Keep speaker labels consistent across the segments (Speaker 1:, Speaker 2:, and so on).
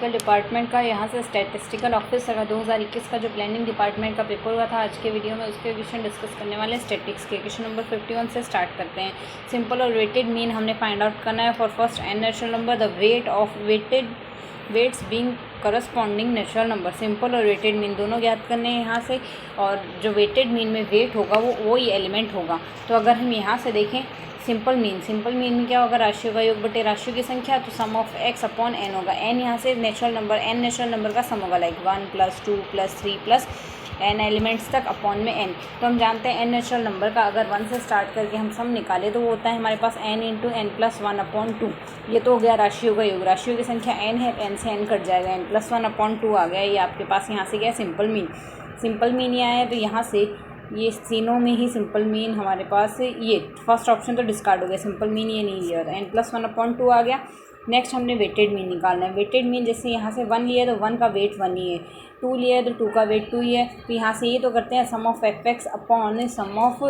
Speaker 1: Statistical department का यहाँ से स्टैटिस्टिकल ऑफिसर का 2021 का जो प्लानिंग डिपार्टमेंट का पेपर हुआ था, आज के वीडियो में उसके क्वेश्चन डिस्कस करने वाले हैं। स्टैटिक्स के क्वेश्चन नंबर 51 से स्टार्ट करते हैं। सिंपल और वेटेड मीन हमने फाइंड आउट करना है। For first n natural number the weight of weights being corresponding natural number. Simple और वेटेड मीन दोनों ज्ञात करने हैं यहाँ से, और जो वेटेड मीन में वेट होगा वो ही एलिमेंट होगा। तो अगर हम यहाँ से देखें सिंपल मीन में क्या होगा, राशियों का योग बटे राशियों की संख्या, तो sum of x upon N होगा। एन यहाँ से नेचुरल नंबर का सम होगा, लाइक 1 + 2 + 3 + n एलिमेंट्स तक अपॉन में n। तो हम जानते हैं n नेचुरल नंबर का अगर 1 से स्टार्ट करके हम सम निकालें तो वो होता है हमारे पास n × n + 1/2। ये तो हो गया राशियों का योग, राशियों की संख्या n है, n से n कट जाएगा, n + 1/2 आ गया। ये आपके पास यहाँ से क्या है, सिंपल मीन ये आया है। तो यहाँ से ये तीनों में ही सिंपल मीन हमारे पास, ये फर्स्ट ऑप्शन तो डिस्कार्ड हो गया, सिंपल मीन ये नहीं लिया, n + 1/2 आ गया। नेक्स्ट हमने वेटेड मीन निकालना है। वेटेड मीन जैसे यहाँ से 1 लिया है तो 1 का वेट 1 ही है, 2 लिया है तो 2 का वेट 2 ही है। तो यहाँ से ये तो करते हैं sum of fx upon sum of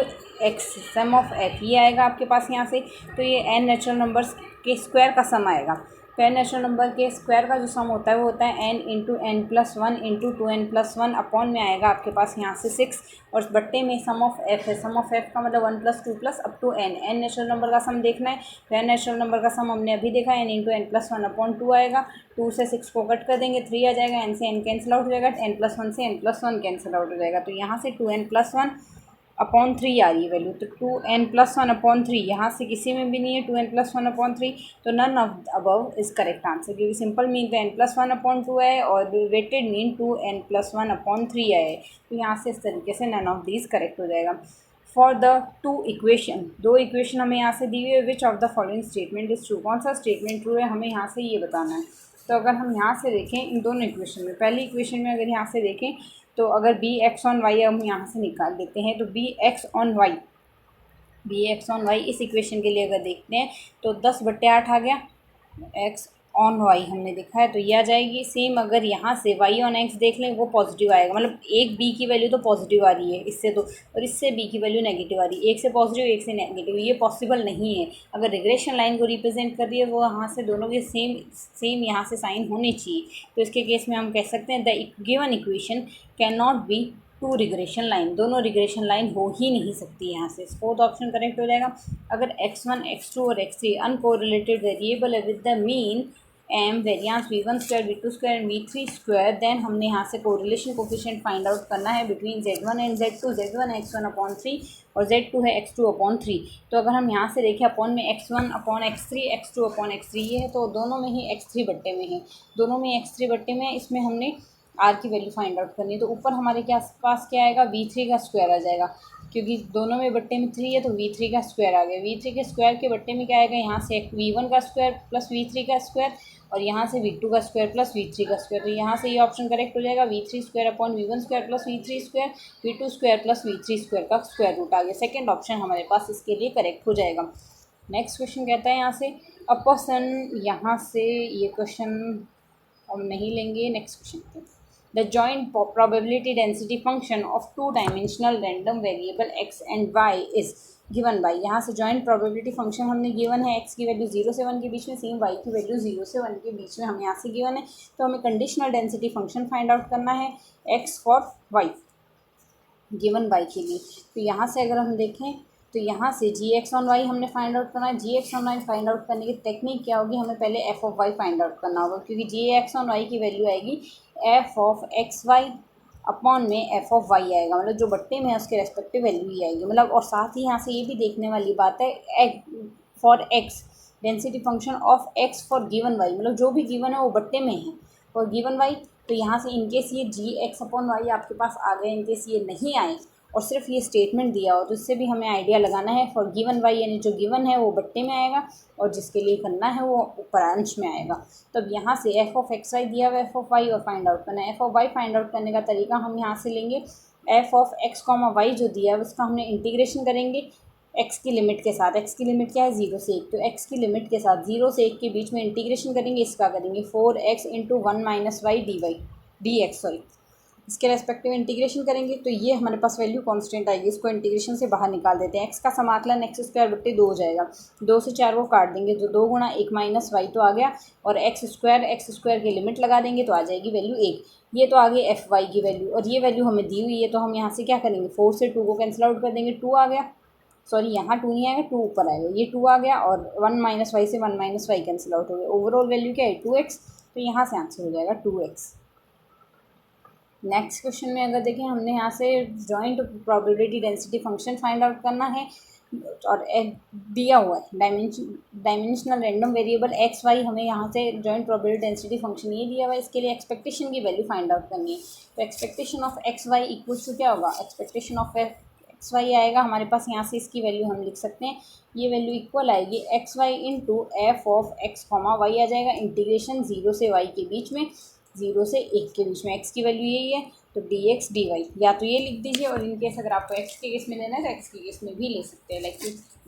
Speaker 1: f, ये आएगा आपके पास यहाँ से। तो ये n नेचुरल नंबर्स के स्क्वायर का सम आएगा। तो n नेचुरल नंबर के स्क्वायर का जो सम होता है वो होता है n × n + 1 × 2n + 1 अपॉन में आएगा आपके पास यहाँ से 6, और बट्टे में सम ऑफ f है। सम ऑफ f का मतलब 1 + 2 + up to n। n natural number का सम देखना है, तो n नेचुरल नंबर का सम हमने अभी देखा, n × n + 1/2 आएगा। 2 से 6 को कट कर देंगे, 3 आ जाएगा, n से n कैंसिल आउट हो जाएगा, n + 1 से n + 1 कैंसिल आउट हो जाएगा। तो यहाँ से 2n + 1/3 आ रही है वैल्यू। तो 2n + 1/3 यहाँ से किसी में भी नहीं है, 2n + 1/3। तो none of above is correct answer, क्योंकि सिंपल मीन तो n + 1/2 है और वेटेड मीन 2n + 1/3 है। तो यहाँ से इस तरीके से नन ऑफ दीज करेक्ट हो जाएगा। फॉर द 2 इक्वेशन, 2 इक्वेशन हमें यहाँ से दी हुई है। Which of the following statement is true, कौन सा स्टेटमेंट ट्रू है हमें यहाँ से ये बताना है। तो अगर हम यहाँ से देखें इन दोनों इक्वेशन में, पहली इक्वेशन में अगर यहाँ से देखें तो अगर bx/y हम यहाँ से निकाल देते हैं, तो bx/y इस इक्वेशन के लिए अगर देखते हैं तो 10/8 आ गया, x/y हमने देखा है तो ये आ जाएगी। सेम अगर यहाँ से y/x देख लें वो पॉजिटिव आएगा, मतलब एक b की वैल्यू तो पॉजिटिव आ रही है इससे तो, और इससे b की वैल्यू नेगेटिव आ रही है। एक से पॉजिटिव एक से नेगेटिव, ये पॉसिबल नहीं है। अगर रिग्रेशन लाइन को रिप्रेजेंट कर रही है वो यहाँ से दोनों के सेम यहाँ से साइन होने चाहिए। तो इसके केस में हम कह सकते हैं the given equation can not B 2 regression line, दोनों रिग्रेशन लाइन हो ही नहीं सकती। यहाँ से फोर्थ ऑप्शन करेक्ट हो जाएगा। अगर x1, x2 और x3 अनकोरिलेटेड वेरिएबल है with the mean m variance v1² v2² and v3², then हमने यहाँ से कोरिलेशन कोफिशिएंट फाइंड आउट करना है between z1 and z2। z1 है x1/3 और z2 है x2/3। तो अगर हम यहाँ से देखें अपॉन में x1/x3 x2/x3 ये है, तो दोनों में ही x3 बट्टे में है, दोनों में x3 बट्टे में है। इसमें हमने r की वैल्यू फाइंड आउट करनी है। तो ऊपर हमारे के पास क्या आएगा, v3 का स्क्वायर आ जाएगा, क्योंकि दोनों में बट्टे में 3 है तो v3 का स्क्वायर आ गया। v3 के स्क्वायर के बट्टे में क्या आएगा, यहाँ से v1 का स्क्वायर प्लस v3 का स्क्वायर, और यहाँ से v2 का स्क्वायर प्लस v3 का स्क्वायर। तो यहाँ से ये ऑप्शन करेक्ट हो जाएगा, v3² plus v1² v2² plus v3² का स्क्वायर रूट आ गया। सेकेंड ऑप्शन हमारे पास इसके लिए करेक्ट हो जाएगा। नेक्स्ट क्वेश्चन कहता है यहाँ से अ पर्सन, यहाँ से ये क्वेश्चन हम नहीं लेंगे। Next question, the joint probability density function of 2-dimensional random variable x and y is given by। यहाँ से joint probability function हमने given है, x की वैल्यू 0 से 1 के बीच में, सेम y की वैल्यू 0 से 1 के बीच में हम यहाँ से given है। तो हमें conditional density function find out करना है x for y, given y के लिए। तो यहाँ से अगर हम देखें तो यहाँ से gx/y हमने फाइंड आउट करना है। gx/y फाइंड आउट करने की टेक्निक क्या होगी, हमें पहले f(y) फाइंड आउट करना होगा, क्योंकि gx/y की वैल्यू आएगी f(xy) अपॉन में f(y) आएगा, मतलब जो बट्टे में है उसके रेस्पेक्टिव वैल्यू ही आएगी, मतलब। और साथ ही यहाँ से ये भी देखने वाली बात है for x density function of x for given y, मतलब जो भी गिवन है वो बट्टे में है और गिवन y। तो यहाँ से इनकेस ये gx/y आपके पास आ गए, इनकेस ये नहीं आए और सिर्फ ये स्टेटमेंट दिया हो, तो इससे भी हमें आइडिया लगाना है फॉर गिवन y, यानी जो गिवन है वो बट्टे में आएगा और जिसके लिए करना है वो ऊपर अंश में आएगा। तब यहाँ से f(xy) दिया हुआ f(y) और फाइंड आउट करना है। f(y) फाइंड आउट करने का तरीका हम यहाँ से लेंगे, f(x, y) जो दिया है उसका हमने इंटीग्रेशन करेंगे x की लिमिट के साथ। x की लिमिट क्या है, 0 से 1, तो x की लिमिट के साथ 0 से 1 के बीच में इंटीग्रेशन करेंगे। इसका करेंगे 4x × 1 - y dx, इसके रेस्पेक्टिव इंटीग्रेशन करेंगे तो ये हमारे पास वैल्यू कांस्टेंट आएगी, इसको इंटीग्रेशन से बाहर निकाल देते हैं। एक्स का समाकलन एक्स स्क्वायर बट्टे 2 हो जाएगा, 2 से 4 को काट देंगे तो 2 गुणा 1 माइनस वाई तो आ गया, और एक्स स्क्वायर की लिमिट लगा देंगे तो आ जाएगी वैल्यू 1। ये तो आ गई एफ वाई की वैल्यू, और ये वैल्यू हमें दी हुई है तो हम यहाँ से क्या करेंगे, 4 से 2 को कैंसिल आउट कर देंगे, 2 आ गया, सॉरी यहाँ 2 नहीं आएगा, 2 ऊपर आएगा, ये 2 आ गया, और 1 माइनस वाई से 1 माइनस वाई कैंसिल आउट हो गया, ओवरऑल वैल्यू क्या है 2x, तो यहाँ से आंसर हो जाएगा 2x। नेक्स्ट क्वेश्चन में अगर देखें, हमने यहाँ से joint probability density function find out करना है, और दिया हुआ है dimensional random variable X Y, हमें यहाँ से जॉइंट प्रोबेबिलिटी डेंसिटी फंक्शन ये दिया हुआ है, इसके लिए एक्सपेक्टेशन की वैल्यू फाइंड आउट करनी है। तो expectation of X Y equals to क्या होगा, एक्सपेक्टेशन ऑफ एक्स वाई आएगा हमारे पास, यहाँ से इसकी वैल्यू हम लिख सकते हैं, ये वैल्यू इक्वल आएगी x y into f of x comma y आ जाएगा, इंटीग्रेशन 0 से y के बीच में, 0 से 1 के बीच में, x की वैल्यू यही है तो dx dy, या तो ये लिख दीजिए, और इन केस अगर आपको x के केस में लेना है तो x के केस में भी ले सकते हैं, लाइक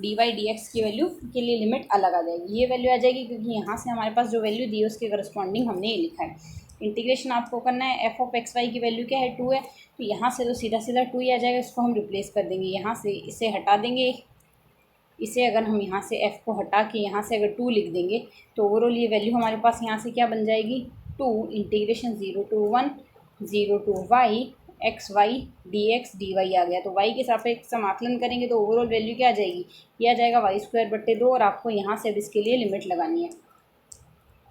Speaker 1: dy dx की वैल्यू के लिए लिमिट अलग आ जाएगी, ये वैल्यू आ जाएगी क्योंकि यहाँ से हमारे पास जो वैल्यू दी है उसके करस्पॉन्डिंग हमने ये लिखा है। इंटीग्रेशन आपको करना है, एफ ऑफ एक्स वाई की वैल्यू क्या है 2 है, तो यहाँ से तो सीधा सीधा 2 ही आ जाएगा, इसको हम रिप्लेस कर देंगे, यहाँ से इसे हटा देंगे, इसे अगर हम यहाँ से f को हटा के यहाँ से अगर 2 लिख देंगे तो ओवरऑल ये वैल्यू हमारे पास यहाँ से क्या बन जाएगी 2 integration 0 to 1 0 to y x y D x D y आ गया, तो y के सापेक्ष समाकलन करेंगे तो ओवरऑल वैल्यू क्या आ जाएगी, ये आ जाएगा वाई स्क्वायर बट्टे 2, और आपको यहाँ से अब इसके लिए लिमिट लगानी है।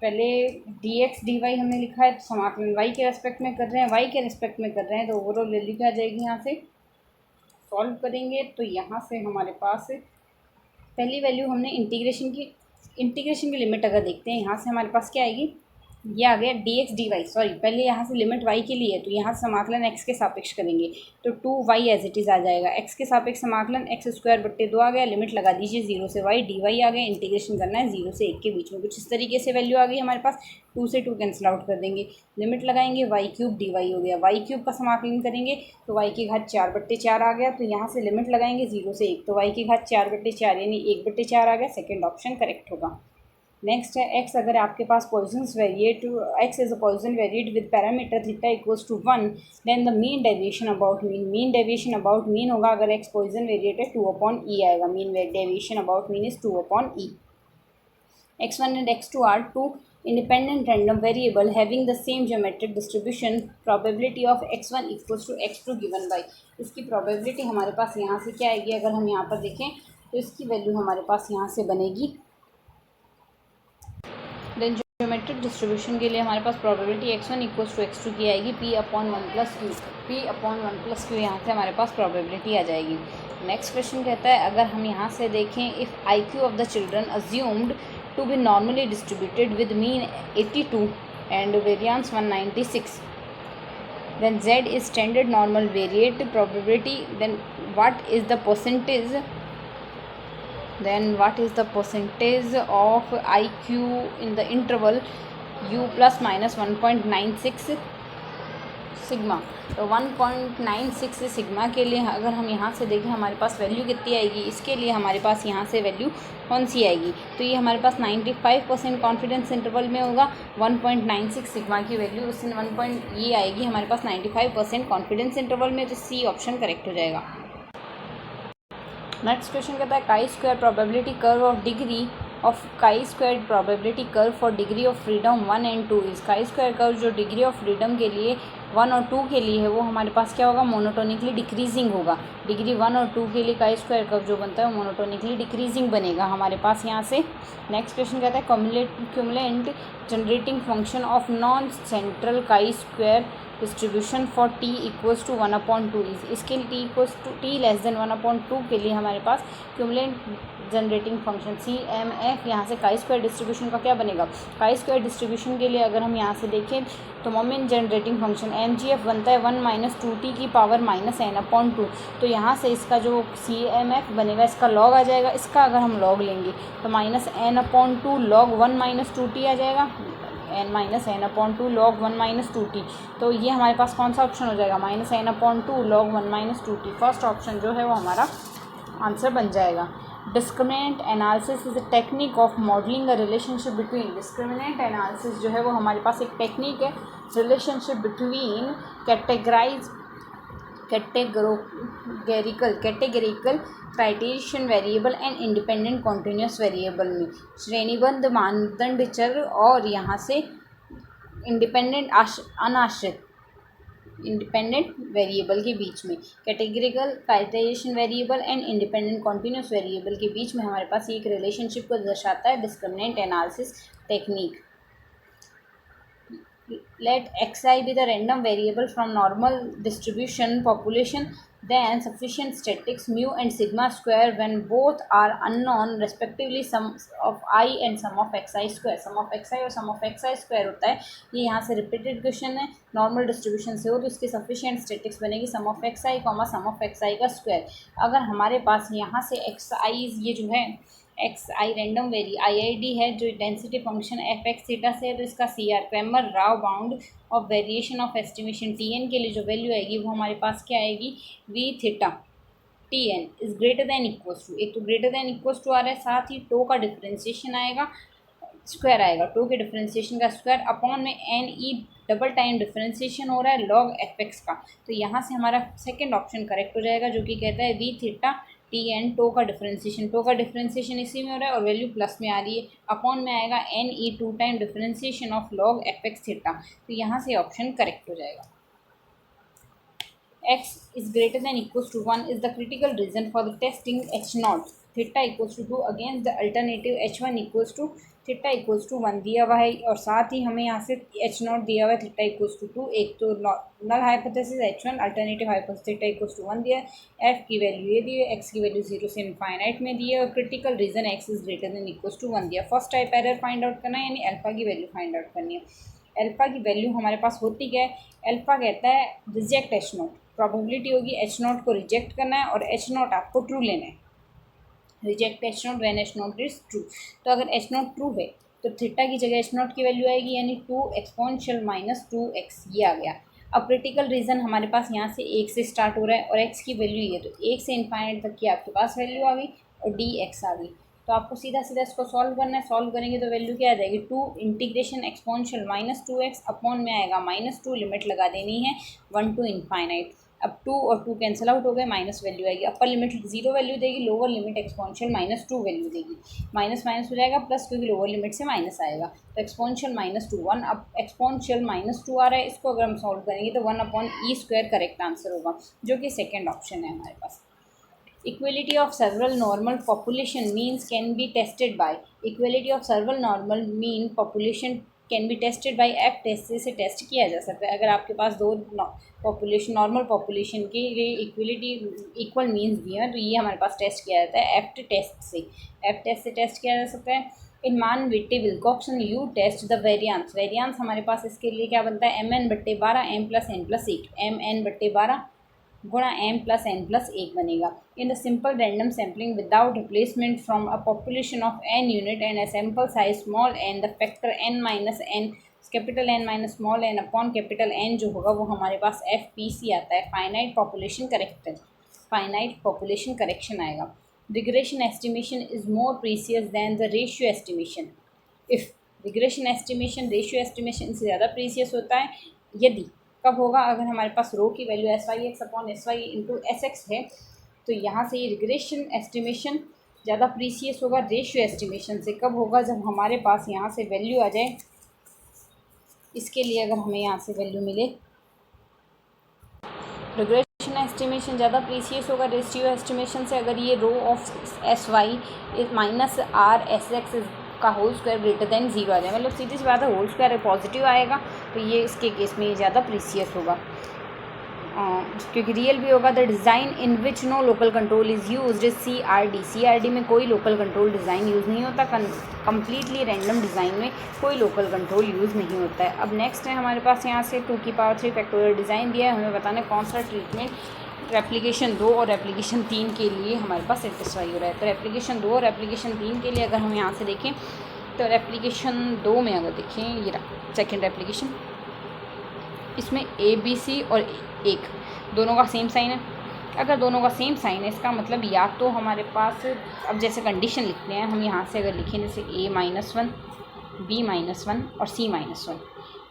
Speaker 1: पहले डी एक्स डी वाई हमने लिखा है, तो समाकलन y के रेस्पेक्ट में कर रहे हैं, y के रेस्पेक्ट में कर रहे हैं, तो ओवरऑल वैल्यू क्या आ जाएगी, यहाँ से सॉल्व करेंगे तो यहाँ से हमारे पास पहली वैल्यू हमने इंटीग्रेशन की लिमिट अगर देखते हैं, यहाँ से हमारे पास क्या आएगी, ये आ गया D x D Y, sorry पहले यहाँ से लिमिट y के लिए है तो यहाँ से समाकलन x के सापेक्ष करेंगे तो 2y एज इट इज़ आ जाएगा, x के सापेक्ष समाकलन एक्स स्क्वायर बट्टे 2 आ गया, लिमिट लगा दीजिए 0 से y dy आ गया, इंटीग्रेशन करना है 0 से 1 के बीच में, कुछ इस तरीके से वैल्यू आ गई हमारे पास, 2 से 2 कैंसिल आउट कर देंगे, लिमिट लगाएंगे y क्यूब dy हो गया, y क्यूब का समाकलन करेंगे तो y की घात 4 बट्टे 4 आ गया, तो यहाँ से लिमिट लगाएंगे 0 से 1, तो y की घात 4 बट्टे 4 यानी 1 बट्टे 4 आ गया, सेकेंड ऑप्शन करेक्ट होगा। नेक्स्ट है x, अगर आपके पास Poisson's variate, x is a Poisson variate with parameter theta equals to 1, then the mean deviation about mean deviation about mean होगा, अगर x पॉइजन वेरिएट है 2/e आएगा, mean deviation about mean is 2/e। x1 and x2 are two independent random variable having the same geometric distribution, probability of x1 equals to x2 given by, इसकी probability हमारे पास यहाँ से क्या आएगी, अगर हम यहाँ पर देखें तो इसकी वैल्यू हमारे पास यहाँ से बनेगी, देन ज्योमेट्रिक डिस्ट्रीब्यूशन के लिए हमारे पास probability x1 equals to x2 की आएगी p/1+q, p/1+q यहाँ से हमारे पास प्रोबेबिलिटी आ जाएगी। नेक्स्ट क्वेश्चन कहता है, अगर हम यहाँ से देखें, if IQ of the children assumed to be normally distributed with mean 82 and variance 196, then z is standard normal variate probability, then what is the percentage of IQ in the interval u plus minus 1.96 sigma, तो 1.96 sigma के लिए अगर हम यहाँ से देखें हमारे पास वैल्यू कितनी आएगी, इसके लिए हमारे पास यहाँ से वैल्यू कौन सी आएगी, तो ये हमारे पास 95% कॉन्फिडेंस इंटरवल में होगा, 1.96 सिग्मा की वैल्यू उससे ये आएगी हमारे पास 95% कॉन्फिडेंस इंटरवल में, तो सी ऑप्शन करेक्ट हो जाएगा। नेक्स्ट क्वेश्चन कहता है, chi square probability curve of degree of chi square probability curve for degree of freedom 1 and 2 is, chi square curve जो डिग्री ऑफ फ्रीडम के लिए 1 और 2 के लिए है वो हमारे पास क्या होगा, मोनोटोनिकली डिक्रीजिंग होगा, डिग्री 1 और 2 के लिए काई स्क्वायर कर्व जो बनता है वो मोनोटोनिकली डिक्रीजिंग बनेगा हमारे पास यहाँ से। नेक्स्ट क्वेश्चन कहता है, cumulant generating function of non central chi square distribution for t equals to 1/2 is, इसके लिए t equals to t less than 1/2 के लिए हमारे पास क्यूमुलेंट जनरेटिंग फंक्शन CMF यहाँ से काई स्क्वायर डिस्ट्रीब्यूशन का क्या बनेगा, काई स्क्वायर डिस्ट्रीब्यूशन के लिए अगर हम यहाँ से देखें तो मोमेंट जनरेटिंग फंक्शन MGF बनता है 1 - 2t की पावर -n/2, तो यहाँ से इसका जो CMF बनेगा इसका लॉग आ जाएगा, इसका अगर हम लॉग लेंगे तो -n/2 log 1 - 2t आ जाएगा, n/2 log 1 - 2t, तो ये हमारे पास कौन सा ऑप्शन हो जाएगा, -n/2 log 1 - 2t, first option जो है वो हमारा आंसर बन जाएगा। Discriminant analysis is a technique of modelling a relationship between. Discriminant analysis जो है वो हमारे पास एक टेक्निक है relationship between categorical criterion variable and independent continuous variable में, श्रेणीबद्ध मानदंड चर और यहाँ से इंडिपेंडेंट अनाश्रित इंडिपेंडेंट वेरिएबल के बीच में, categorical criterion variable and independent continuous variable के बीच में हमारे पास एक रिलेशनशिप को दर्शाता है discriminant analysis technique. Let xi be the random variable from normal distribution population, then sufficient statistics mu and sigma square when both are unknown respectively sum of I and sum of xi square। sum of xi और sum of xi square होता है, ये यहाँ से repeated question है, normal distribution से हो तो इसकी सफिशिएंट स्टैटिस्टिक्स बनेगी sum of xi sum of xi का स्क्वायर। अगर हमारे पास यहाँ से xi ये जो है xi रैंडम IID है जो density function F x theta से है, तो इसका CR Cramer Rao bound of variation of estimation TN के लिए जो वैल्यू आएगी वो हमारे पास क्या आएगी, V theta TN is greater than equals to, एक तो ग्रेटर दैन इक्वल्स टू आ रहा है, साथ ही टो का डिफरेंशिएशन आएगा, स्क्वायर आएगा, टो के डिफरेंशिएशन का स्क्वायर अपॉन में NE डबल टाइम डिफरेंशिएशन हो रहा है लॉग FX का, तो यहाँ से हमारा सेकेंड ऑप्शन करेक्ट हो जाएगा जो कि कहता है V थीटा TN टो का डिफरेंशिएशन इसी में हो रहा है और वैल्यू प्लस में आ रही है, अपॉन में आएगा NE two time differentiation of log FX theta, तो यहाँ से ऑप्शन करेक्ट हो जाएगा। X is greater than equals to 1 is the critical reason for the testing H0 theta equals to 2 against the alternative H1 equals to theta equals to 1 दिया हुआ है और साथ ही हमें यहाँ से H0 दिया हुआ है थीटा इक्वल्स टू 2, एक तो null hypothesis H1 alternative hypothesis theta equals to 1 दिया है, F की वैल्यू ये दी है, X की वैल्यू 0 से इनफाइनाइट में दी है और critical region X is greater than equals to 1 दिया। First type error find out करना है, यानी अल्फा की वैल्यू फाइंड आउट करनी है। अल्फा की वैल्यू हमारे पास होती क्या है, अल्फा कहता है रिजेक्ट H0, प्रोबेबिलिटी होगी H0 को रिजेक्ट करना है और H0 आपको ट्रू लेना है, reject H0 when H0 is true. तो अगर H0 ट्रू है तो थीटा की जगह H0 की वैल्यू आएगी यानी 2 एक्सपोनेंशियल माइनस 2x, ये आ गया। अब क्रिटिकल रीजन हमारे पास यहाँ से 1 से स्टार्ट हो रहा है और x की वैल्यू ये, तो 1 से इनफाइनाइट तक की आपके पास वैल्यू आ गई और dx आ गई, तो आपको सीधा सीधा इसको सॉल्व करना है। सॉल्व करेंगे तो वैल्यू क्या आ जाएगी, 2 integration exponential minus 2x upon में आएगा -2, लिमिट लगा देनी है 1 to इनफाइनाइट। अब 2 और 2 कैंसिल आउट हो गए, माइनस वैल्यू आएगी, अपर लिमिट 0 वैल्यू देगी, लोअर लिमिट एक्सपोनेंशियल -2 वैल्यू देगी, माइनस माइनस हो जाएगा प्लस क्योंकि लोअर लिमिट से माइनस आएगा, तो एक्सपोनेंशियल -2 1, अब एक्सपोनेंशियल -2 आ रहा है, इसको अगर हम सॉल्व करेंगे तो 1/e² करेक्ट आंसर होगा जो कि सेकेंड ऑप्शन है हमारे पास। Equality of several normal population means can be tested by, equality of several normal mean population can be tested by F test से टेस्ट किया जा सकता है। अगर आपके पास दो पॉपुलेशन नॉर्मल पॉपुलेशन के लिए इक्वल मीन्स दिए हैं तो ये हमारे पास टेस्ट किया जाता है F टेस्ट से टेस्ट किया जा सकता है। In Mann Whitney Wilcoxon U test the variance हमारे पास इसके लिए क्या बनता है mn/12 m+n+1, mn/12 गुणा m+n+1 बनेगा। In the simple random sampling without replacement from a population of n unit and a sample size small n, the factor n-n capital N minus small n upon capital N जो होगा वो हमारे पास FPC आता है, finite population correction आएगा। Regression estimation is more precise than the ratio estimation if regression estimation ratio estimation से ज़्यादा प्रीसियस होता है यदि कब होगा, अगर हमारे पास रो की वैल्यू SYX/SY इंटू SX है तो यहाँ से ये रिग्रेशन एस्टिमेशन ज़्यादा प्रीसियस होगा रेशियो एस्टिमेशन से। कब होगा, जब हमारे पास यहाँ से वैल्यू आ जाए, इसके लिए अगर हमें यहाँ से वैल्यू मिले, रिग्रेशन एस्टिमेशन ज़्यादा प्रीसियस होगा रेशियो एस्टिमेशन से अगर ये रो ऑफ SY -RSX का होल स्क्वायर ग्रेटर दैन 0 आ जाए, मतलब सीधी सी बात है होल स्क्वायर पॉजिटिव आएगा तो ये इसके केस में ये ज़्यादा प्रीसियस होगा क्योंकि रियल भी होगा। The design in which no local control is used is CRD में कोई लोकल कंट्रोल डिज़ाइन यूज़ नहीं होता, कम्प्लीटली रैंडम डिज़ाइन में कोई लोकल कंट्रोल यूज़ नहीं होता है। अब नेक्स्ट है हमारे पास यहाँ से 2⁻³ फैक्टोरियल डिज़ाइन दिया है, हमें बताना है कौन सा ट्रीटमेंट रेप्लिकेशन 2 और रेप्लिकेशन 3 के लिए हमारे पास सेटिस्फाई हो रहा है। तो रेप्लिकेशन 2 और रेप्लिकेशन 3 के लिए अगर हम यहाँ से देखें तो रेप्लिकेशन 2 में अगर देखें ये रहा सेकेंड रेप्लिकेशन, इसमें ABC और 1 दोनों का सेम साइन है, अगर दोनों का सेम साइन है इसका मतलब या तो हमारे पास, अब जैसे कंडीशन लिखते हैं हम यहाँ से, अगर लिखें जैसे A-1, B-1 और C-1,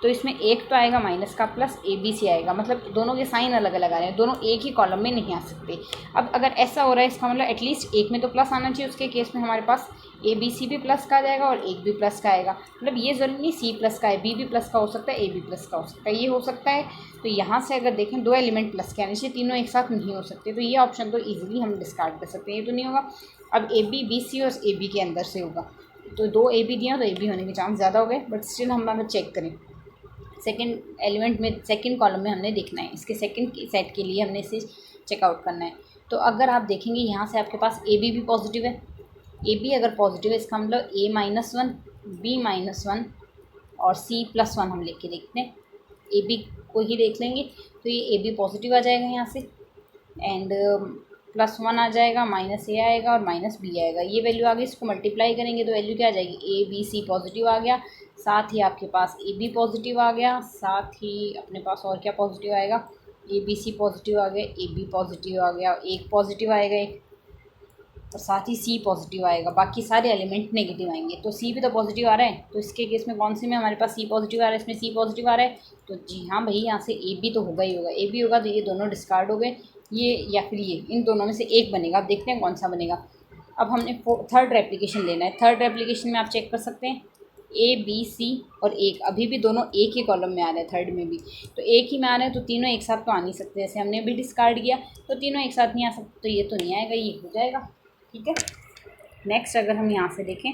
Speaker 1: तो इसमें एक तो आएगा माइनस का प्लस, ABC आएगा, मतलब दोनों के साइन अलग अलग आ रहे हैं, दोनों एक ही कॉलम में नहीं आ सकते। अब अगर ऐसा हो रहा है इसका मतलब एटलीस्ट एक में तो प्लस आना चाहिए, उसके केस में हमारे पास ABC भी प्लस का आ जाएगा और एक भी प्लस का आएगा, मतलब ये ज़रूरी नहीं C प्लस का है, B भी प्लस का हो सकता है, A भी प्लस का हो सकता है, ये हो सकता है। तो यहाँ से अगर देखें दो एलिमेंट प्लस के आने चाहिए, तीनों एक साथ नहीं हो सकते, तो ये ऑप्शन तो ईजिली हम डिस्कार्ड कर सकते हैं, ये तो नहीं होगा। अब AB BC और AB के अंदर से होगा, तो दो AB दिया तो AB होने के चांस ज़्यादा हो गए, बट स्टिल हम अगर चेक करें सेकंड एलिमेंट में, सेकंड कॉलम में हमने देखना है, इसके सेकंड सेट के लिए हमने इसे चेकआउट करना है। तो अगर आप देखेंगे यहाँ से आपके पास AB भी पॉजिटिव है, AB अगर पॉजिटिव है इसका मतलब A-1, B-1 और C+1 हम लिख के देखते हैं, AB को ही देख लेंगे, तो ये AB पॉजिटिव आ जाएगा यहाँ से, एंड +1 आ जाएगा, -A आएगा और -B आएगा, ये वैल्यू आ गई। इसको मल्टीप्लाई करेंगे तो वैल्यू क्या आ जाएगी, ABC पॉजिटिव आ गया, साथ ही आपके पास AB पॉजिटिव आ गया, साथ ही अपने पास और क्या पॉजिटिव आएगा, ABC पॉजिटिव आ गया, AB पॉजिटिव आ गया, एक पॉजिटिव आएगा एक, और साथ ही C पॉजिटिव आएगा, बाकी सारे एलिमेंट नेगेटिव आएंगे। तो C भी तो पॉजिटिव आ रहा है, तो इसके केस में कौन से में हमारे पास C पॉजिटिव आ रहा है, इसमें C पॉजिटिव आ रहा है, तो जी हाँ भाई यहाँ से AB तो होगा ही होगा, AB होगा तो ये दोनों डिस्कार्ड हो गए, ये या फिर ये, इन दोनों में से एक बनेगा। अब देखते हैं कौन सा बनेगा। अब हमने थर्ड रेप्लिकेशन लेना है, थर्ड रेप्लिकेशन में आप चेक कर सकते हैं A-B-C और एक, अभी भी दोनों एक ही कॉलम में आ रहे हैं, थर्ड में भी तो एक ही में आ रहे हैं, तो तीनों एक साथ तो आ नहीं सकते, जैसे हमने भी डिस्कार्ड किया तो तीनों एक साथ नहीं आ सकते, तो ये तो नहीं आएगा, ये हो जाएगा। ठीक है, नेक्स्ट अगर हम यहाँ से देखें,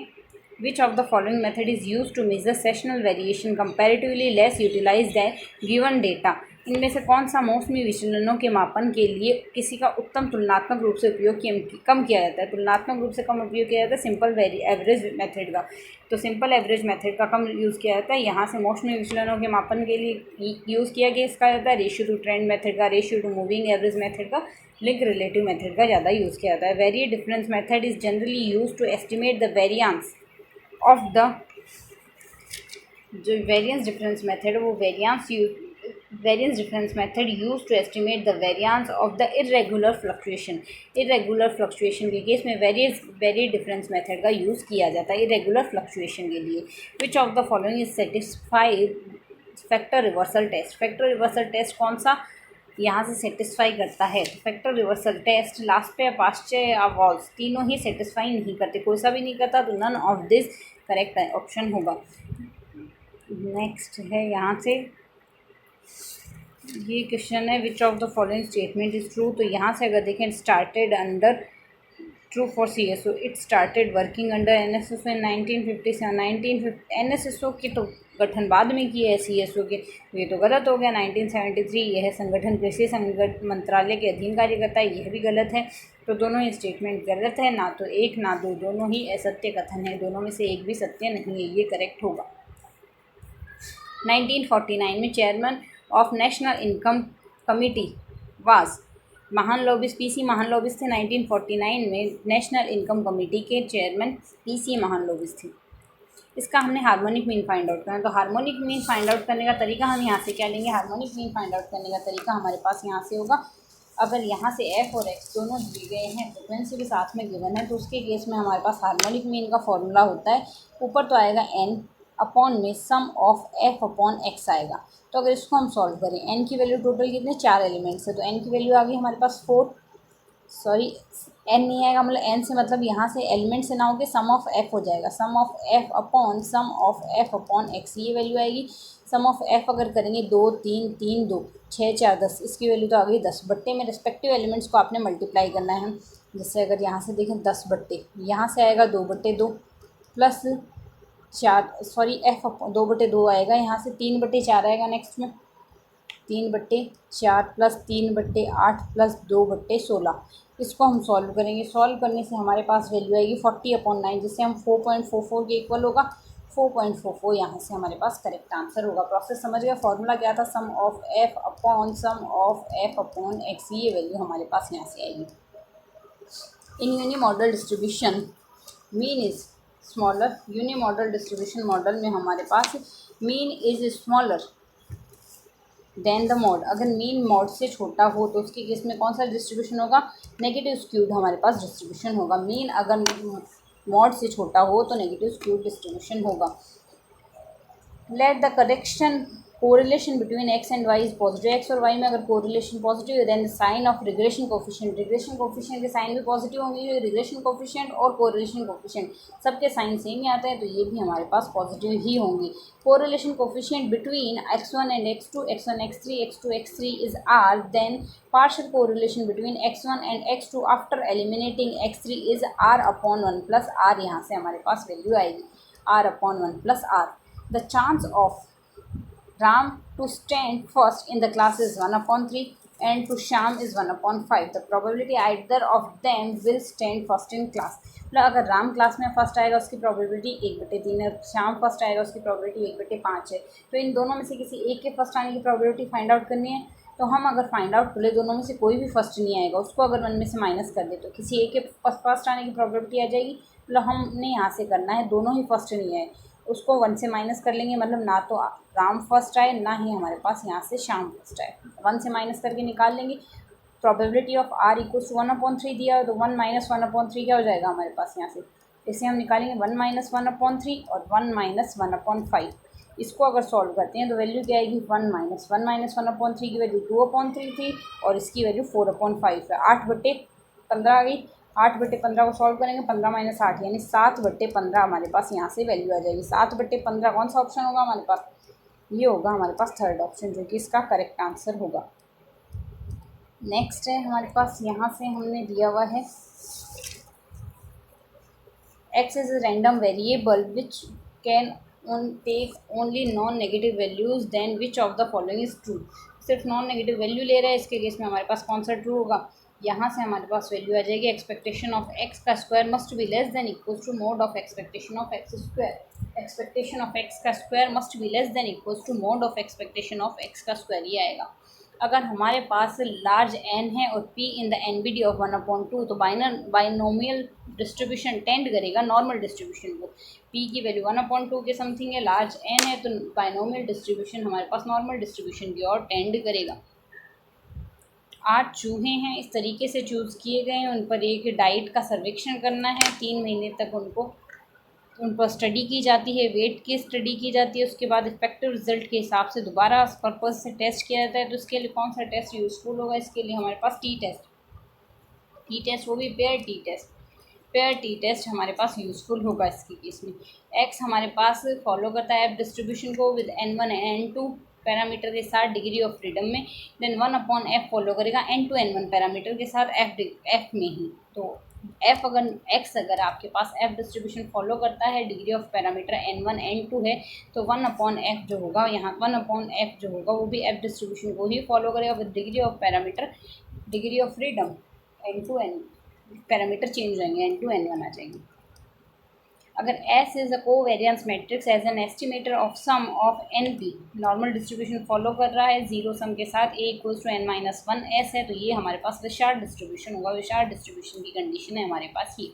Speaker 1: which of the following method is use to measure seasonal variation comparatively less utilized है गिवन डेटा, इनमें से कौन सा मौसमी विचलनों के मापन के लिए किसी का उत्तम तुलनात्मक रूप से उपयोग कम किया जाता है। तुलनात्मक रूप से कम उपयोग किया जाता है सिंपल एवरेज मेथड का, तो सिंपल एवरेज मेथड का कम यूज़ किया जाता है। यहाँ से मौसमी विचलनों के मापन के लिए यूज़ किया गया इसका जाता है रेशियो टू ट्रेंड मेथड का, ratio to moving average method का, लिंक रिलेटिव मेथड का ज़्यादा यूज़ किया जाता है। Variate difference method is generally use to estimate the variance of the, जो वेरिएंस डिफरेंस मेथड वो variance difference method use to estimate the variance of the irregular fluctuation के case में variate difference method का use किया जाता है irregular fluctuation के लिए। Which of the following is satisfied factor reversal test, factor reversal test कौन सा यहाँ से सेटिस्फाई करता है, तो फैक्टर रिवर्सल टेस्ट लास्ट पे पास्ट या वॉल्स तीनों ही सेटिस्फाई नहीं करते, कोई सा भी नहीं करता, तो none of this correct option होगा। नेक्स्ट है यहाँ से ये क्वेश्चन है which of the following statement is true, तो यहाँ से अगर देखें started under true for CSO, it started working under NSSO in 1957। NSSO की तो गठन बाद में की है CSO के, ये तो गलत हो गया। 1973 यह संगठन कृषि संगठन मंत्रालय के अधीन कार्य करता है, यह भी गलत है। तो दोनों ही स्टेटमेंट गलत है, ना तो एक ना दो, दोनों ही असत्य कथन है, दोनों में से एक भी सत्य नहीं है, ये करेक्ट होगा। 1949 में chairman of national income committee was महान लोबिस PC महान लोबिस थे। 1949 में नेशनल इनकम कमेटी के चेयरमैन PC महान लोबिस थे। इसका हमने हार्मोनिक मीन फाइंड आउट करना है, तो हार्मोनिक मीन फाइंड आउट करने का तरीका हम यहाँ से क्या लेंगे, हार्मोनिक मीन फाइंड आउट करने का तरीका हमारे पास यहाँ से होगा। अगर यहाँ से F और X दोनों दिए गए हैं, फ्रिक्वेंसी भी साथ में गिवन है, तो उसके केस में हमारे पास हार्मोनिक मीन का फॉर्मूला होता है, ऊपर तो आएगा n अपॉन में सम ऑफ F अपॉन X आएगा। तो अगर इसको हम सॉल्व करें, n की वैल्यू टोटल कितने 4 एलिमेंट्स है, तो n की वैल्यू आ गई हमारे पास 4, सॉरी n नहीं आएगा, मतलब n से मतलब यहाँ से एलिमेंट से ना होकर सम ऑफ f हो जाएगा, sum of f upon sum of f upon x, ये वैल्यू आएगी। सम ऑफ f अगर करेंगे 2 3 3 2 6 4 10, इसकी वैल्यू तो आ गई 10। बट्टे में रिस्पेक्टिव एलिमेंट्स को आपने मल्टीप्लाई करना है। जैसे अगर यहाँ से देखें 10 बट्टे, यहाँ से आएगा 2/2 प्लस 4, सॉरी f 2/2 आएगा, यहाँ से 3/4 आएगा, नेक्स्ट में 3/4 प्लस 3/8 प्लस 2/16। इसको हम सॉल्व करेंगे, सॉल्व करने से हमारे पास वैल्यू आएगी 40/9, जिससे हम 4.44 के इक्वल होगा। 4.44 यहाँ से हमारे पास करेक्ट आंसर होगा। प्रोसेस समझ गया, फॉर्मूला क्या था, sum of f upon sum of f upon x, ये वैल्यू हमारे पास यहाँ से आएगी। In unimodal distribution mean is smaller, unimodal distribution model में हमारे पास mean is smaller than the mode, अगर मीन मॉड से छोटा हो तो उसके केस में कौन सा डिस्ट्रीब्यूशन होगा, नेगेटिव स्क्यूड हमारे पास डिस्ट्रीब्यूशन होगा। मीन अगर मॉड से छोटा हो तो नेगेटिव स्क्यूड डिस्ट्रीब्यूशन होगा। Let the correction correlation between X and Y is positive, X और वाई में अगर कोरिलेशन पॉजिटिव है then sign of regression coefficient, regression coefficient के साइन भी पॉजिटिव होंगे, रिग्रेशन कोफिशिएंट और कोरिलेशन कोफिशिएंट सबके साइन सेम ही आते हैं तो ये भी हमारे पास पॉजिटिव ही होंगे। Correlation coefficient between x1 and x2, x1 x3, x2 x3 is r, then partial correlation between x1 and x2 after eliminating x3 is r upon 1 plus r, यहाँ से हमारे पास वैल्यू आएगी r upon 1 plus r। The chance of Ram to stand first in the class is 1/3 and to Shyam is 1/5. The probability either of them will stand first in class. मतलब अगर Ram class में first आएगा उसकी probability 1/3 है, Shyam first आएगा उसकी probability 1/5 है। तो इन दोनों में से किसी एक के फर्स्ट आने की प्रोबेबिलिटी फाइंड आउट करनी है। तो हम अगर फाइंड आउट कर ले दोनों में से कोई भी फर्स्ट नहीं आएगा, उसको अगर 1 में से माइनस कर दे तो किसी एक के फर्स्ट आने की प्रोबेबिलिटी आ जाएगी। मतलब हमने यहाँ से करना है दोनों ही फर्स्ट नहीं आए, उसको 1 से माइनस कर लेंगे, मतलब ना तो राम फर्स्ट आए ना ही हमारे पास यहाँ से श्याम फर्स्ट आए। 1 से माइनस करके निकाल लेंगे। Probability of r equals to 1/3 दिया है तो 1 माइनस 1/3 क्या हो जाएगा हमारे पास यहाँ से, इसे हम निकालेंगे 1 माइनस 1/3 और 1 माइनस 1/5। इसको अगर सॉल्व करते हैं तो वैल्यू क्या आएगी, 1 माइनस 1/3 की वैल्यू 2/3 थी और इसकी वैल्यू 4/5 है। 8/15 आ गई, 8/15 को सॉल्व करेंगे, 15 माइनस 8 यानी 7/15 हमारे पास यहाँ से वैल्यू आ जाएगी। 7/15 कौन सा ऑप्शन होगा हमारे पास, ये होगा हमारे पास थर्ड ऑप्शन जो कि इसका करेक्ट आंसर होगा। नेक्स्ट है हमारे पास, यहाँ से हमने दिया हुआ है x इज a random variable which can take only non negative values then which of the following is true. सिर्फ नॉन नेगेटिव वैल्यू ले रहा है, इसके केस में हमारे पास कौन सा ट्रू होगा, यहाँ से हमारे पास वैल्यू आ जाएगी एक्सपेक्टेशन ऑफ एक्स का square must be less than equal to mode of expectation of x square. Expectation of x का square must be less than equal to mode of expectation of x का square, ये आएगा। अगर हमारे पास large n है और p in the NBD of 1/2 तो binomial distribution tend करेगा नॉर्मल डिस्ट्रीब्यूशन को। p की वैल्यू 1/2 के समथिंग है, लार्ज n है तो बाइनोमियल डिस्ट्रीब्यूशन हमारे पास नॉर्मल डिस्ट्रीब्यूशन की ओर टेंड करेगा। 8 चूहे हैं, इस तरीके से चूज़ किए गए हैं, उन पर एक डाइट का सर्वेक्षण करना है, 3 महीने तक उन पर स्टडी की जाती है, वेट की स्टडी की जाती है, उसके बाद इफेक्टिव रिजल्ट के हिसाब से दोबारा उस पर्पज़ से टेस्ट किया जाता है। तो इसके लिए कौन सा टेस्ट यूज़फुल होगा, इसके लिए हमारे पास टी टेस्ट वो भी पेयर टी टेस्ट हमारे पास यूज़फुल होगा इसके केस में। एक्स हमारे पास फॉलो करता है एफ डिस्ट्रीब्यूशन को with n1 and n2 parameter के साथ डिग्री ऑफ फ्रीडम में, देन 1/f फॉलो करेगा n2 n1 पैरामीटर के साथ एफ में ही। तो अगर आपके पास एफ डिस्ट्रीब्यूशन फॉलो करता है, degree of parameter n1 n2 है तो 1/f जो होगा, यहाँ 1/f जो होगा वो भी एफ डिस्ट्रीब्यूशन को ही फॉलो करेगा with degree of parameter, degree of freedom n2 n parameter change हो जाएंगे, n2 n1 आ जाएंगे। अगर S is a covariance matrix as an estimator of sum of NP, normal distribution follow कर रहा है जीरो सम के साथ, A equals to n-1 S है तो ये हमारे पास विशार्ड डिस्ट्रीब्यूशन होगा। विशार्ड डिस्ट्रीब्यूशन की कंडीशन है हमारे पास ये।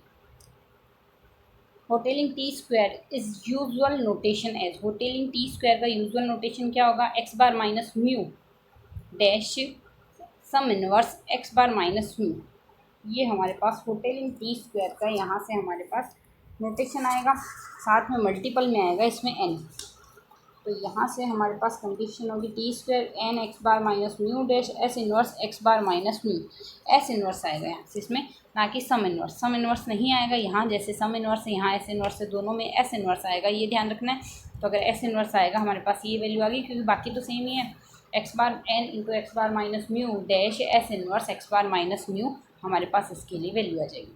Speaker 1: Hotelling T square is usual notation as, Hotelling T square का यूजुअल नोटेशन क्या होगा, x bar minus mu dash sum inverse x bar minus mu, ये हमारे पास होटेलिंग टी स्क्वायर का यहाँ से हमारे पास नोटेशन आएगा, साथ में मल्टीपल में आएगा इसमें n। तो यहाँ से हमारे पास कंडीशन होगी T square n x bar minus mu dash s inverse x bar minus mu, s inverse आएगा यहाँ से इसमें, ना कि सम इनवर्स। सम इनवर्स नहीं आएगा यहाँ, जैसे सम इनवर्स है यहाँ s इनवर्स है, दोनों में s इनवर्स आएगा, ये ध्यान रखना है। तो अगर s इनवर्स आएगा हमारे पास ये वैल्यू आ गई, क्योंकि बाकी तो सेम ही है, x bar n into x bar minus mu dash s inverse x bar minus mu, हमारे पास इसके लिए वैल्यू आ जाएगी।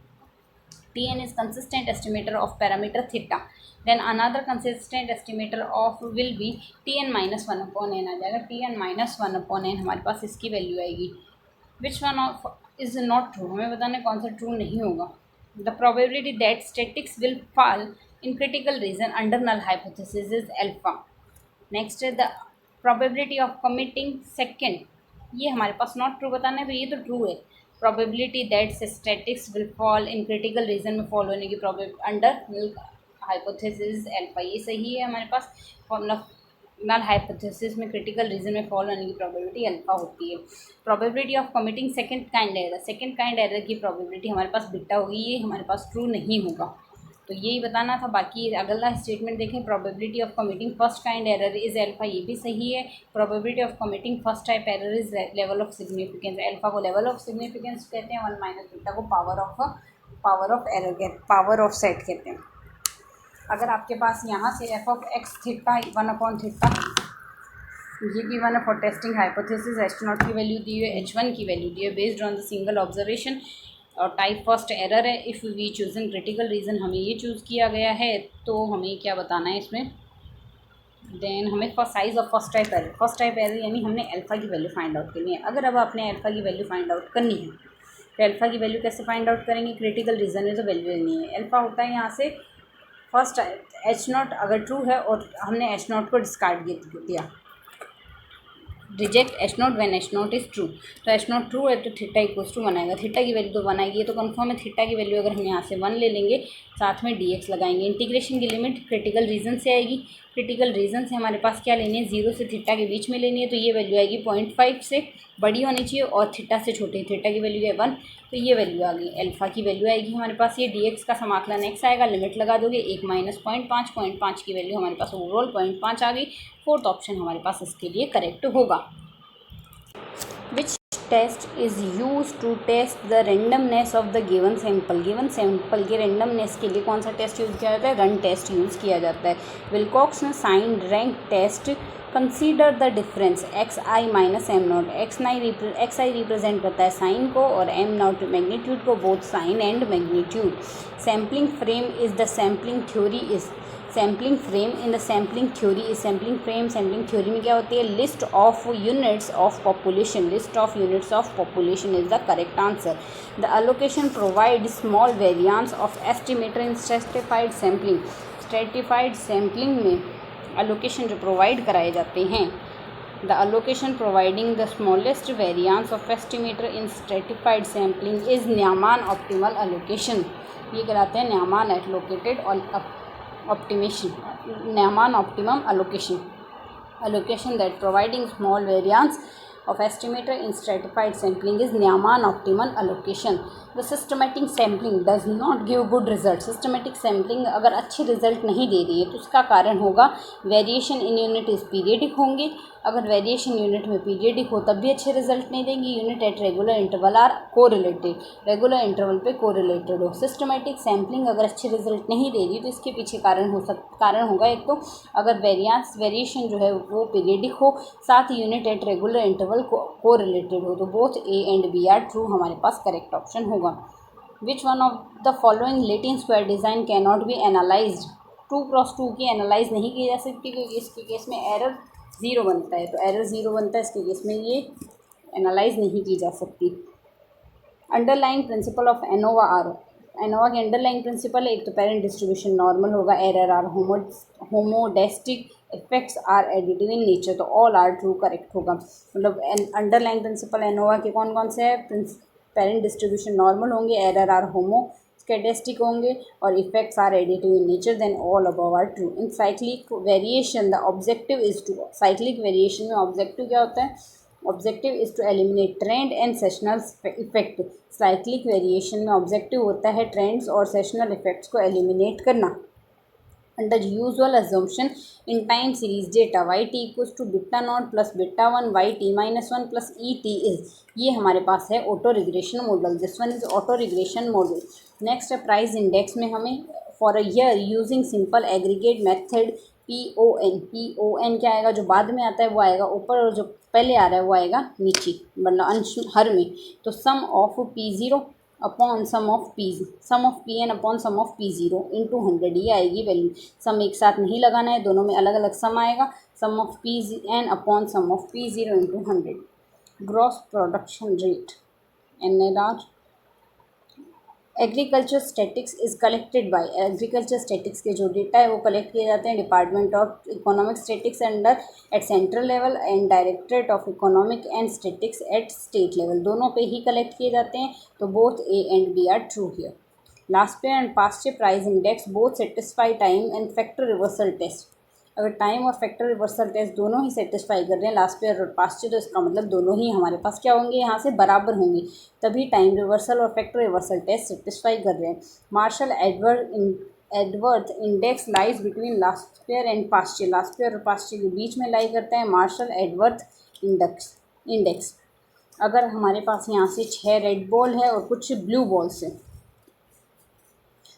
Speaker 1: Tn is consistent estimator of parameter theta, then another consistent estimator of will be Tn minus 1/n आ जाएगा। Tn minus 1/n हमारे पास इसकी value आएगी। Which one of is not true, हमें बताना है कौन सा ट्रू नहीं होगा। The probability that statics will fall in critical region under null hypothesis is alpha. Next है the probability of committing second, ये हमारे पास नॉट ट्रू बताना है, तो ये तो ट्रू है। Probability that statistics will fall in critical region में फॉल होने की probability under null hypothesis alpha, ये सही है हमारे पास फॉर्मूला। नल हाइपोथेसिस में क्रिटिकल रीजन में फॉल होने की प्रोबेबिलिटी अल्फा होती है। Probability of committing second kind error, second kind error की प्रोबेबिलिटी हमारे पास बीटा होगी, ये हमारे पास ट्रू नहीं होगा। तो यही बताना था। बाकी अगला स्टेटमेंट देखें, probability of committing first kind error is alpha, ये भी सही है। Probability of committing first type error is level of significance, alpha को लेवल ऑफ सिग्निफिकेंस कहते हैं, 1 माइनस बीटा को पावर ऑफ एरर कहते हैं, पावर ऑफ सेट कहते हैं। अगर आपके पास यहाँ से एफ ऑफ एक्स थीटा 1/थीटा ये गिवन है फॉर टेस्टिंग हाइपोथेसिस, H0 की वैल्यू दी है, H1 की वैल्यू दी है based on the single observation, और टाइप फर्स्ट एरर है। If we chosen critical region, हमें ये चूज़ किया गया है, तो हमें क्या बताना है इसमें, देन हमें first size of first type error, first type error यानी हमने अल्फा की वैल्यू फाइंड आउट करनी है। अगर अब आपने अल्फा की वैल्यू फाइंड आउट करनी है तो अल्फा की वैल्यू कैसे फाइंड आउट करेंगे, क्रिटिकल रीजन में तो वैल्यू नहीं है। अल्फा होता है यहाँ से फर्स्ट H0 अगर ट्रू है और हमने H0 को डिस्कार्ड दिया, reject H0 when H0 is true, तो H0 ट्रू है तो थीटा इक्वल्स टू 1 आएगा, थीटा की वैल्यू तो 1 आएगी, ये तो कंफर्म है। थीटा की वैल्यू अगर हम यहाँ से 1 ले लेंगे, साथ में dx लगाएंगे, इंटीग्रेशन की लिमिट क्रिटिकल रीजन से आएगी, क्रिटिकल रीजन से हमारे पास क्या लेनी है, 0 से थीटा के बीच में लेनी है, तो ये वैल्यू आएगी 0.5 से बड़ी होनी चाहिए और थीटा से छोटी, थीटा की वैल्यू है 1, तो ये वैल्यू आ गई। अल्फा की वैल्यू आएगी हमारे पास, ये dx का समाकलन x आएगा, लिमिट लगा दोगे 1 माइनस 0.5 की वैल्यू हमारे पास ओवरऑल 0.5 आ गई। फोर्थ ऑप्शन हमारे पास इसके लिए करेक्ट होगा। Which test is used to test the randomness of the given sample? Given sample के randomness के लिए कौन सा टेस्ट यूज़ किया जाता है, रन टेस्ट यूज़ किया जाता है। विल्कॉक्स ने sign rank test consider the difference X I minus M naught, X I represent करता है साइन को और एम नॉट मैग्नीट्यूड को, both sign and magnitude. Sampling frame is the sampling theory is, sampling frame in the sampling theory is, sampling frame sampling theory में क्या होती है, list of units of population, list of units of population is the correct answer. The allocation provide small variance of estimator in stratified sampling, stratified sampling में allocation जो provide कराए जाते हैं, the allocation providing the smallest variance of estimator in stratified sampling is Neyman optimal allocation, ये कहलाते हैं Neyman allocated और optimation, Neyman optimum allocation that providing small variance of estimator in stratified sampling is Neyman optimal allocation. The systematic sampling does not give good result. Systematic sampling अगर अच्छे result नहीं दे रही है तो उसका कारण होगा variation in unit is periodic होंगे, अगर वेरिएशन यूनिट में पीरियडिक हो तब भी अच्छे रिजल्ट नहीं देंगी। Unit at regular interval are correlated, regular interval पे कोरिलेटेड हो। सिस्टमेटिक सैम्पलिंग अगर अच्छे रिजल्ट नहीं दे रही तो इसके पीछे कारण होगा एक तो अगर वेरिएशन जो है वो पीरियडिक हो, साथ ही unit at regular interval correlated हो, तो both A and B are true, हमारे पास करेक्ट ऑप्शन होगा। Which one of the following Latin square design can not be analyzed, 2x2 की एनालाइज नहीं की जा सकती क्योंकि इसके केस में एरर 0 बनता है, तो एरर 0 बनता है, इसके केस में ये एनालाइज नहीं की जा सकती। Underlying principle of ANOVA are, ANOVA के अंडरलाइंग प्रिंसिपल है, एक तो पेरेंट डिस्ट्रीब्यूशन नॉर्मल होगा, error are homoscedastic, effects are additive in nature, तो ऑल आर ट्रू करेक्ट होगा। मतलब अंडरलाइंग प्रिंसिपल एनोवा के कौन कौन से हैं, पेरेंट डिस्ट्रीब्यूशन नॉर्मल होंगे, एरर आर होमोस्केडेस्टिक होंगे और effects are additive in nature, then all above are true. In cyclic variation the objective is to, cyclic variation में ऑब्जेक्टिव क्या होता है, objective is to eliminate trend and seasonal effect. Cyclic variation में objective होता है trends और seasonal effects को eliminate करना। Under usual assumption in time series data Y T equals to beta not plus beta 1 Y T minus 1 plus E T is, ये हमारे पास है auto regression model, this one is auto regression model. Next है price index में हमें for a year using simple aggregate method PON क्या आएगा, जो बाद में आता है वो आएगा ऊपर और जो पहले आ रहा है वो आएगा नीचे, मतलब अंश हर में, तो sum of P0 upon sum of PN upon sum of P0 into 100, ये आएगी वैल्यू। सम एक साथ नहीं लगाना है, दोनों में अलग अलग सम आएगा, sum of PN upon sum of P0 into 100। Gross production rate NRR। Agriculture statics is collected by, agriculture statics के जो डेटा है वो कलेक्ट किए जाते हैं department of economic statics under at central level and directorate of economic and statics at state level, दोनों पे ही कलेक्ट किए जाते हैं, तो both A and B are true here. Last year and past year price index both satisfy time and factor reversal test, अगर time और factor reversal test दोनों ही सेटिस्फाई कर रहे हैं लास्ट ईयर और पास्ट ईयर, तो इसका मतलब दोनों ही हमारे पास क्या होंगे, यहाँ से बराबर होंगे, तभी टाइम रिवर्सल और फैक्टर रिवर्सल टेस्ट सेटिस्फाई कर रहे हैं। Marshall Edgeworth index lies between last year and past year, last year और पास्ट ईयर के बीच में लाई करता है मार्शल एडवर्थ इंडेक्स। अगर हमारे पास यहाँ से 6 रेड बॉल है और कुछ ब्लू बॉल्स है,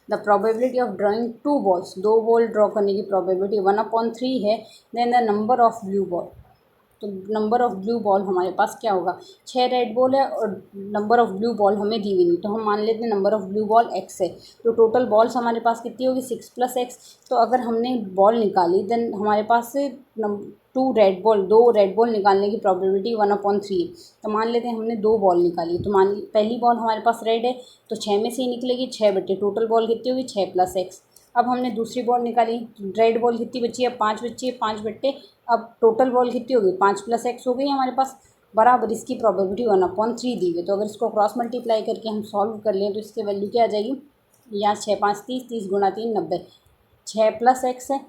Speaker 1: the probability of drawing 2 balls, 2 ball draw करने की प्रोबेबिलिटी 1/3 है। Then the number of blue ball, तो नंबर ऑफ ब्लू बॉल हमारे पास क्या होगा, 6 रेड बॉल है और नंबर ऑफ ब्लू बॉल हमें दी हुई नहीं, तो हम मान लेते हैं number of blue ball x है। तो टोटल बॉल्स हमारे पास कितनी होगी, 6 + x। तो अगर हमने बॉल निकाली देन हमारे पास 2 रेड बॉल निकालने की प्रोबेबिलिटी 1/3 है। तो मान लेते हैं हमने 2 बॉल निकाली, तो पहली बॉल हमारे पास रेड है, तो 6 में से ही निकलेगी, 6 बटे टोटल बॉल कितनी होगी, 6 + x। अब हमने दूसरी बॉल निकाली, रेड बॉल कितनी बची है, 5 बची है, 5 बट्टे, अब टोटल बॉल कितनी होगी, 5 + x हो गई हमारे पास, बराबर इसकी प्रोबेबिलिटी 1/3 दी गई। तो अगर इसको क्रॉस मल्टीप्लाई करके हम सॉल्व कर लें तो इसकी वैल्यू क्या आ जाएगी, यहाँ 6 × 5 = 30, 30 × 3 = 90, 6 + x है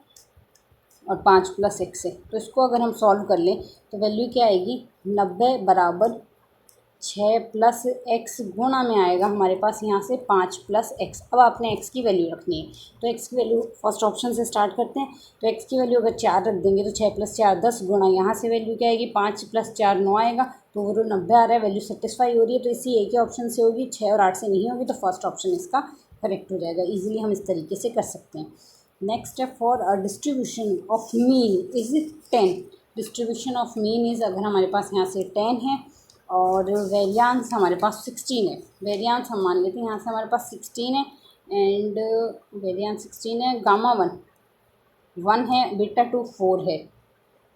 Speaker 1: और 5 + x है। तो इसको अगर हम सॉल्व कर लें तो वैल्यू क्या आएगी, 90 बराबर 6 + x गुणा में आएगा हमारे पास यहाँ से 5 + x। अब आपने x की वैल्यू रखनी है, तो x की वैल्यू फर्स्ट ऑप्शन से स्टार्ट करते हैं। तो x की वैल्यू अगर 4 रख देंगे तो 6 + 4 10 गुणा यहाँ से वैल्यू क्या आएगी, 5 + 4 9 आएगा, तो वो 90 आ रहा है, वैल्यू सेटिस्फाई हो रही है। तो इसी एक ही ऑप्शन से होगी, 6 और 8 से नहीं होगी, तो फर्स्ट ऑप्शन इसका करेक्ट हो जाएगा। ईजिली हम इस तरीके से कर सकते हैं। नेक्स्ट है, for a distribution of mean is 10। Distribution of mean is, अगर हमारे पास यहाँ से 10 है और वेरियांस हमारे पास 16 है, वेरियांस हम मान लेते हैं यहाँ से हमारे पास 16 है एंड वेरियांस 16 है, गामा 1 है, बीटा 2 4 है।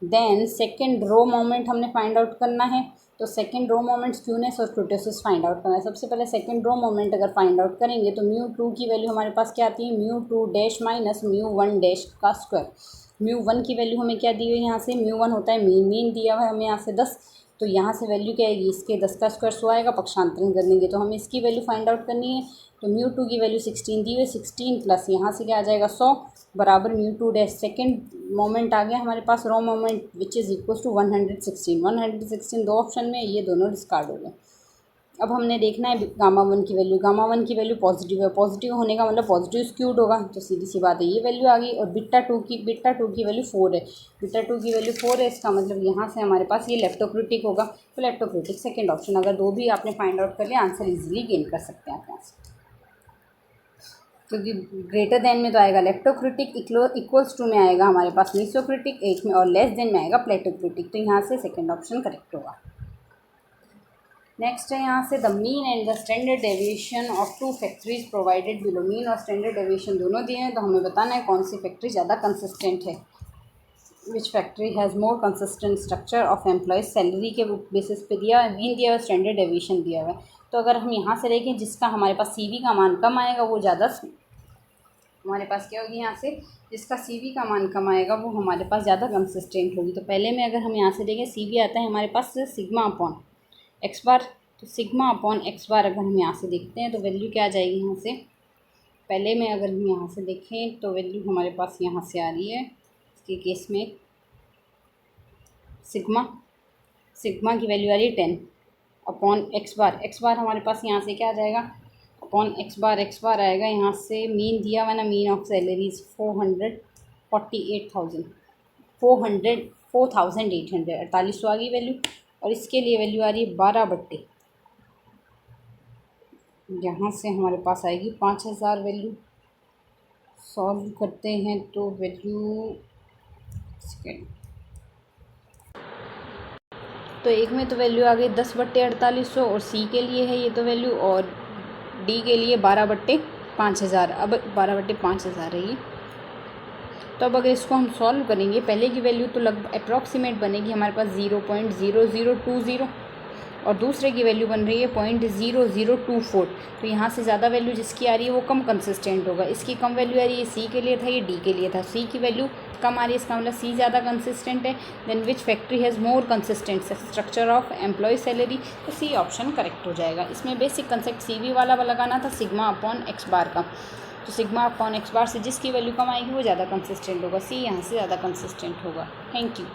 Speaker 1: देन सेकेंड रो मोमेंट हमने फाइंड आउट करना है, तो सेकेंड रो मोमेंट स्क्यूनेस और कुर्टोसिस फाइंड आउट करना है। सबसे पहले सेकेंड रो मोमेंट अगर फाइंड आउट करेंगे तो μ2 की वैल्यू हमारे पास क्या आती है, μ2 डैश माइनस μ1 डैश का स्क्वायर। μ1 की वैल्यू हमें क्या दी हुई है, यहाँ से μ1 होता है मीन दिया हुआ है हमें यहाँ से 10, तो यहाँ से वैल्यू क्या आएगी, इसके 10 का स्क्वायर 100 आएगा, पक्षांतरण कर देंगे तो हमें इसकी वैल्यू फाइंड आउट करनी है। तो μ2 की वैल्यू 16 दी हुई है, 16 प्लस यहाँ से क्या आ जाएगा 100 बराबर μ2 डैश सेकेंड मोमेंट आ गया हमारे पास raw moment which is equal to 116 दो ऑप्शन में, ये दोनों डिस्कार्ड हो गए। अब हमने देखना है गामा 1 की वैल्यू, गामा 1 की वैल्यू पॉजिटिव है, पॉजिटिव होने का मतलब पॉजिटिव स्क्यूड होगा, तो सीधी सी बात है ये वैल्यू आ गई। और बीटा 2 की वैल्यू 4 है, बीटा 2 की वैल्यू 4 है, इसका मतलब यहाँ से हमारे पास ये लेप्टोक्रिटिक होगा। तो लेप्टोक्रिटिक सेकेंड ऑप्शन, अगर दो भी आपने फाइंड आउट कर लिया आंसर इजीली गेन कर सकते हैं आप यहाँ से, क्योंकि ग्रेटर देन में तो आएगा लेप्टोक्रिटिक, इक्वल्स टू में आएगा हमारे पास मीसोक्रिटिक, एक में और लेस देन में आएगा प्लेटोक्रिटिक, तो यहाँ से सेकेंड ऑप्शन करेक्ट होगा। नेक्स्ट है यहाँ से the mean and the standard deviation of 2 factories provided below. Mean और स्टैंडर्ड डेविएशन दोनों दिए हैं, तो हमें बताना है कौन सी फैक्ट्री ज़्यादा कंसिस्टेंट है, which factory has more consistent structure of employees. Salary के बेसिस पे दिया है, मीन दिया हुआ है, स्टैंडर्ड डेविएशन दिया हुआ है। तो अगर हम यहाँ से देखें जिसका हमारे पास CV का मान कम आएगा वो ज़्यादा, हमारे पास क्या होगी यहाँ से, जिसका CV का मान कम आएगा वो हमारे पास ज़्यादा कंसिस्टेंट होगी। तो पहले में अगर हम यहाँ से देखें CV आता है हमारे पास सिग्मा अपॉन x बार, तो सिग्मा अपॉन x बार अगर हम यहाँ से देखते हैं तो वैल्यू क्या आ जाएगी यहाँ से, पहले में अगर हम यहाँ से देखें तो वैल्यू हमारे पास यहाँ से आ रही है, इसके केस में सिग्मा की वैल्यू आ रही है 10 अपॉन x बार हमारे पास यहाँ से क्या आ जाएगा, अपॉन x बार आएगा, यहाँ से मीन दिया हुआ ना, मीन ऑफ सैलरीज 4,800 आ गई वैल्यू, और इसके लिए वैल्यू आ रही है 12 बट्टे, यहाँ से हमारे पास आएगी 5000 वैल्यू। सॉल्व करते हैं तो वैल्यू, तो एक में तो वैल्यू आ गई 10 बट्टे 4800 और C के लिए है ये तो वैल्यू, और D के लिए 12 बट्टे 5000, अब 12 बट्टे 5000 है ये। तो अब अगर इसको हम सॉल्व करेंगे, पहले की वैल्यू तो लगभग अप्रॉक्सीमेट बनेगी हमारे पास 0.0020 और दूसरे की वैल्यू बन रही है 0.0024। तो यहाँ से ज़्यादा वैल्यू जिसकी आ रही है वो कम कंसिस्टेंट होगा, इसकी कम वैल्यू आ रही है, C के लिए था ये D के लिए था, C की वैल्यू कम आ रही है, इसका मतलब C ज़्यादा कंसिस्टेंट है। Then which factory has more consistent structure of employ salary, तो C ऑप्शन करेक्ट हो जाएगा। इसमें बेसिक कंसेप्ट CV वाला लगाना था, सिग्मा अपॉन x बार का। तो सिग्मा अपॉन एक्स बार से जिसकी वैल्यू कम आएगी वो ज़्यादा कंसिस्टेंट होगा, सी यहाँ से ज़्यादा कंसिस्टेंट होगा। Thank you.